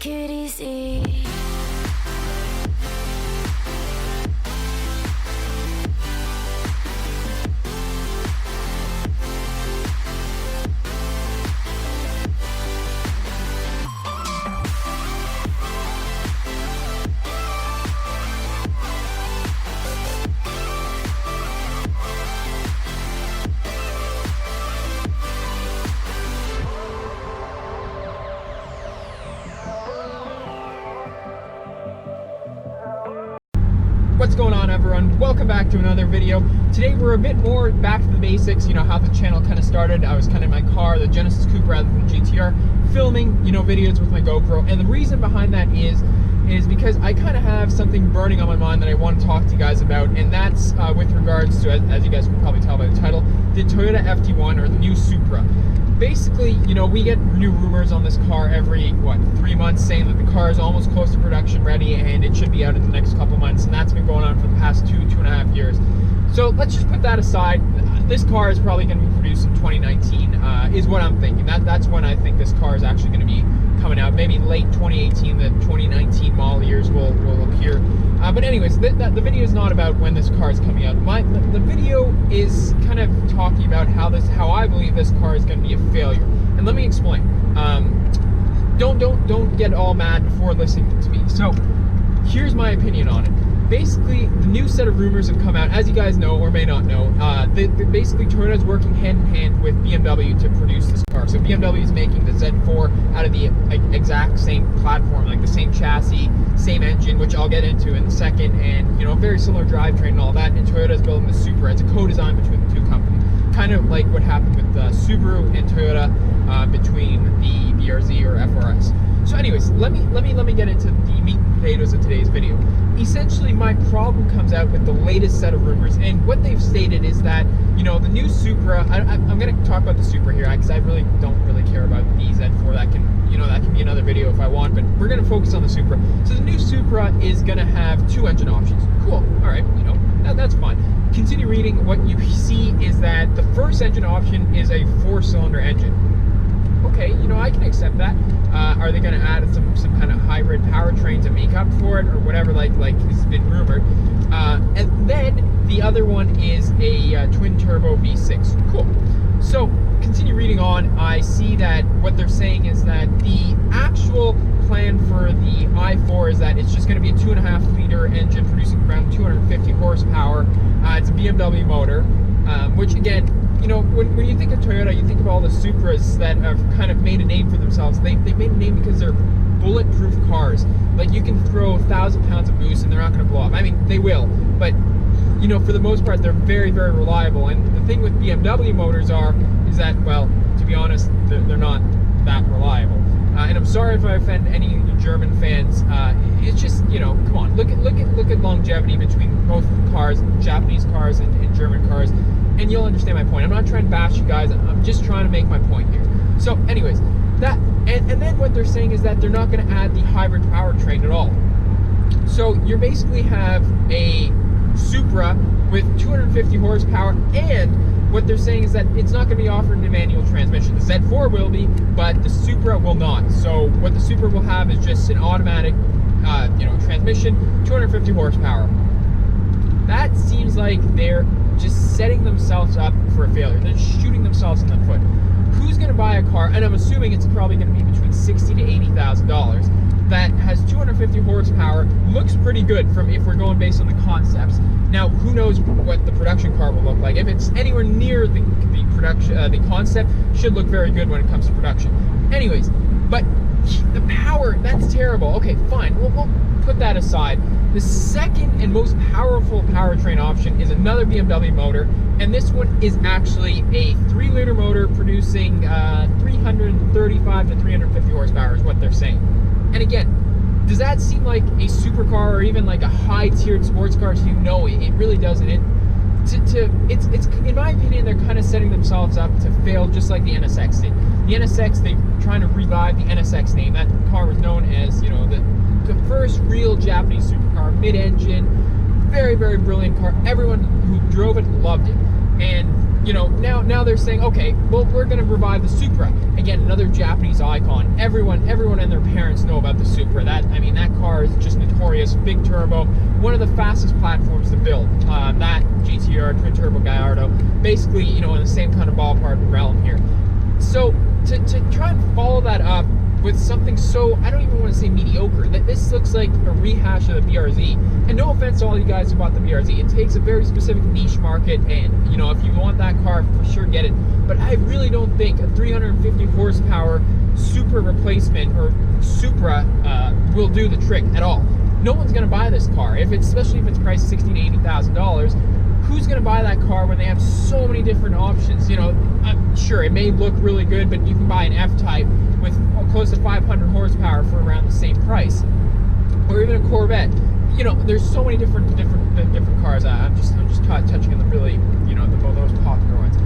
take it easy. What's going on, everyone? Welcome back to another video. Today we're a bit more back to the basics, how the channel kind of started. I was kind of in my car, the Genesis Coupe rather than the GTR, filming, videos with my GoPro. And the reason behind that is because I kind of have something burning on my mind that I want to talk to you guys about, and that's with regards to, as you guys can probably tell by the title, the Toyota FT1 or the new Supra. Basically, we get new rumors on this car every, 3 months, saying that the car is almost close to production ready and it should be out in the next couple months, and that's been going on for the past two and a half years. So let's just put that aside. This car is probably going to be produced in 2019, is what I'm thinking. That's when I think this car is actually going to be coming out. Maybe late 2018, the 2019 model years will appear. But anyways, the video is not about when this car is coming out. The video is kind of talking about how I believe this car is going to be a failure. And let me explain. Don't get all mad before listening to me. So here's my opinion on it. Basically, the new set of rumors have come out, as you guys know or may not know. Basically, Toyota is working hand in hand with BMW to produce this car. So BMW is making the Z4 out of the exact same platform, like the same chassis, same engine, which I'll get into in a second, and very similar drivetrain and all that. And Toyota is building the Supra. It's a co-design between the two companies, kind of like what happened with Subaru and Toyota between the BRZ or FRS. So anyways, let me get into the meat and potatoes of today's video. Essentially, my problem comes out with the latest set of rumors, and what they've stated is that, the new Supra, I'm going to talk about the Supra here, because I really don't care about the Z4. That can be another video if I want, but we're going to focus on the Supra. So the new Supra is going to have two engine options. Cool, all right, that's fine. Continue reading. What you see is that the first engine option is a 4-cylinder engine. Okay, I can accept that. Are they going to add some kind of hybrid powertrain to make up for it, or whatever, like has been rumored? And then the other one is a twin turbo V6. Cool. So continue reading on. I see that what they're saying is that the actual plan for the i4 is that it's just going to be a 2.5 liter engine producing around 250 horsepower. It's a BMW motor, which again, when you think of Toyota, you think of all the Supras that have kind of made a name for themselves. They've made a name because they're bulletproof cars. Like, you can throw 1,000 pounds of boost and they're not going to blow up. I mean, they will, but for the most part, they're very, very reliable. And the thing with BMW motors is that, well, to be honest, they're not that reliable. And I'm sorry if I offend any German fans. It's just, come on, look at longevity between both cars, Japanese cars and German cars, and you'll understand my point. I'm not trying to bash you guys. I'm just trying to make my point here. So, anyways, that and then what they're saying is that they're not going to add the hybrid powertrain at all. So you basically have a Supra with 250 horsepower, and what they're saying is that it's not going to be offered in a manual transmission. The Z4 will be, but the Supra will not. So what the Supra will have is just an automatic, transmission, 250 horsepower. That seems like they're just setting themselves up for a failure. They're shooting themselves in the foot. Who's going to buy a car, and I'm assuming it's probably going to be between $60,000 to $80,000, that has 250 horsepower, looks pretty good if we're going based on the concepts. Now, who knows what the production car will look like? If it's anywhere near the concept, should look very good when it comes to production. Anyways, but the power, that's terrible. Okay, fine. We'll put that aside. The second and most powerful powertrain option is another BMW motor, and this one is actually a 3-liter motor producing 335 to 350 horsepower is what they're saying. And again, does that seem like a supercar or even like a high-tiered sports car to you? No, it really doesn't. It's in my opinion, they're kind of setting themselves up to fail, just like the NSX did. The NSX, they're trying to revive the NSX name. That car was known as, the first real Japanese supercar, mid-engine, very, very brilliant car. Everyone who drove it loved it. And now they're saying, okay, well, we're going to revive the Supra. Again, another Japanese icon. Everyone and their parents know know about the Supra. That car is just notorious. Big turbo, one of the fastest platforms to build. That GTR twin turbo Gallardo, basically, in the same kind of ballpark realm here. So to try and follow that up with something so, I don't even want to say mediocre, that this looks like a rehash of the BRZ. And no offense to all you guys who bought the BRZ, it takes a very specific niche market, and if you want that car, for sure get it. But I really don't think a 350 horsepower Supra replacement or Supra will do the trick at all. No one's going to buy this car, especially if it's priced $60,000 to $80,000. Who's going to buy that car when they have so many different options? I'm sure it may look really good, but you can buy an F-Type with close to 500 horsepower for around the same price, or even a Corvette. There's so many different cars. I'm just touching on the really, the most popular ones.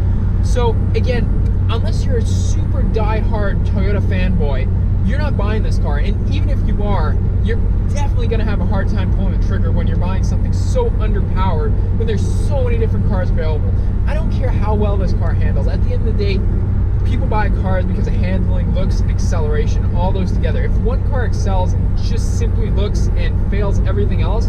So again, unless you're a super die-hard Toyota fanboy, you're not buying this car. And even if you are, you're definitely going to have a hard time pulling the trigger when you're buying something so underpowered, when there's so many different cars available. I don't care how well this car handles. At the end of the day, people buy cars because of handling, looks, and acceleration, all those together. If one car excels and just simply looks and fails everything else,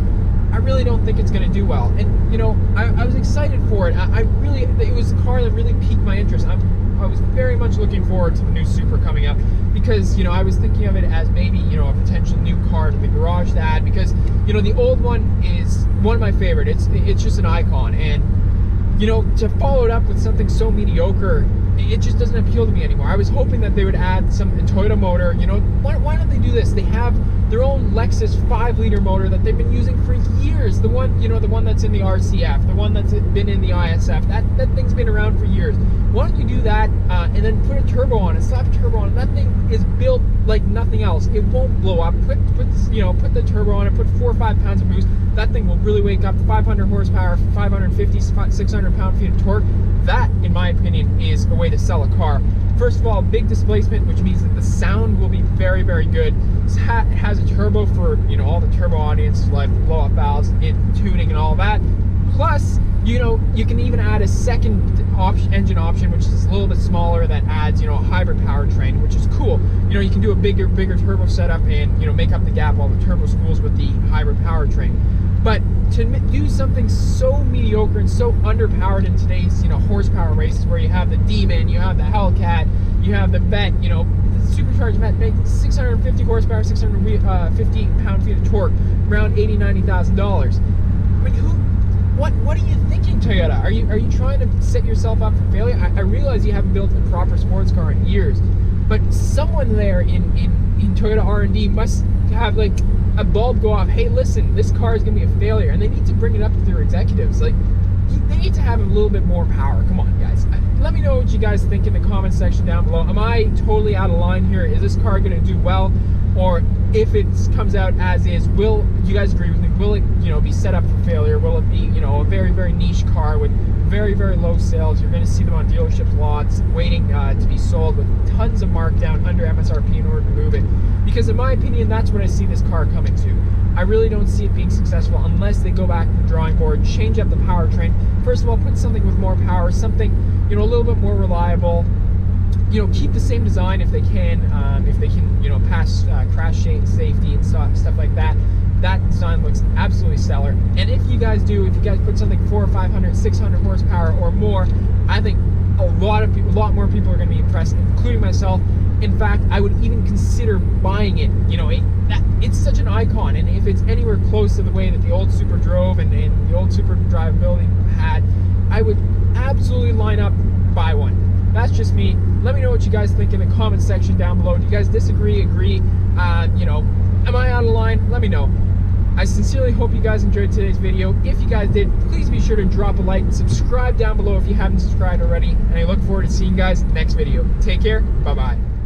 I really don't think it's going to do well. And I was excited for it. It was a car that really piqued my interest. I was very much looking forward to the new Supra coming up, because I was thinking of it as maybe a potential new car to the garage to add, because the old one is one of my favorite. It's just an icon, and to follow it up with something so mediocre, it just doesn't appeal to me anymore. I was hoping that they would add some Toyota motor. Why don't they do this? They have their own Lexus 5-liter motor that they've been using for years. The one, the one that's in the RCF, the one that's been in the ISF. That thing's been around for years. Why don't you do that and then put a turbo on it, slap a turbo on it? That thing is built like nothing else. It won't blow up. Put the turbo on it, put 4 or 5 pounds of boost. That thing will really wake up. 500 horsepower, 550, 600 pound-feet of torque. That, in my opinion, is a way to sell a car. First of all, big displacement, which means that the sound will be very, very good. It has a turbo for all the turbo audience, like blow-up valves, tuning, and all that. Plus, you can even add a second engine option, which is a little bit smaller, that adds a hybrid powertrain, which is cool. You can do a bigger turbo setup and make up the gap while the turbo schools with the hybrid powertrain. But to do something so mediocre and so underpowered in today's horsepower races, where you have the Demon, you have the Hellcat, you have the Vet, the supercharged Vet, making 650 horsepower, 650 pound-feet of torque, around $80,000-$90,000. What are you thinking, Toyota? Are you trying to set yourself up for failure? I realize you haven't built a proper sports car in years, but someone there in Toyota R&D must have like a bulb go off. Hey, listen, this car is going to be a failure, and they need to bring it up to their executives. Like, they need to have a little bit more power. Come on, guys. Let me know what you guys think in the comment section down below. Am I totally out of line here? Is this car going to do well? Or if it comes out as is, will you guys agree with me? Will it, be set up for failure? Will it be, a very, very niche car with very, very low sales? You're going to see them on dealerships lots, waiting to be sold with tons of markdown under MSRP in order to move it. Because in my opinion, that's what I see this car coming to. I really don't see it being successful unless they go back to the drawing board, change up the powertrain. First of all, put something with more power, something, a little bit more reliable. Keep the same design if they can, pass crash safety and stuff like that. That design looks absolutely stellar. And if you guys put something 400 or 500, 600 horsepower or more, I think a lot more people are going to be impressed, including myself. In fact, I would even consider buying it. It's such an icon, and if it's anywhere close to the way that the old Supra drove and the old Supra drivability had, I would absolutely line up, buy one. That's just me. Let me know what you guys think in the comment section down below. Do you guys disagree, agree? Am I out of line? Let me know. I sincerely hope you guys enjoyed today's video. If you guys did, please be sure to drop a like and subscribe down below if you haven't subscribed already. And I look forward to seeing you guys next video. Take care. Bye-bye.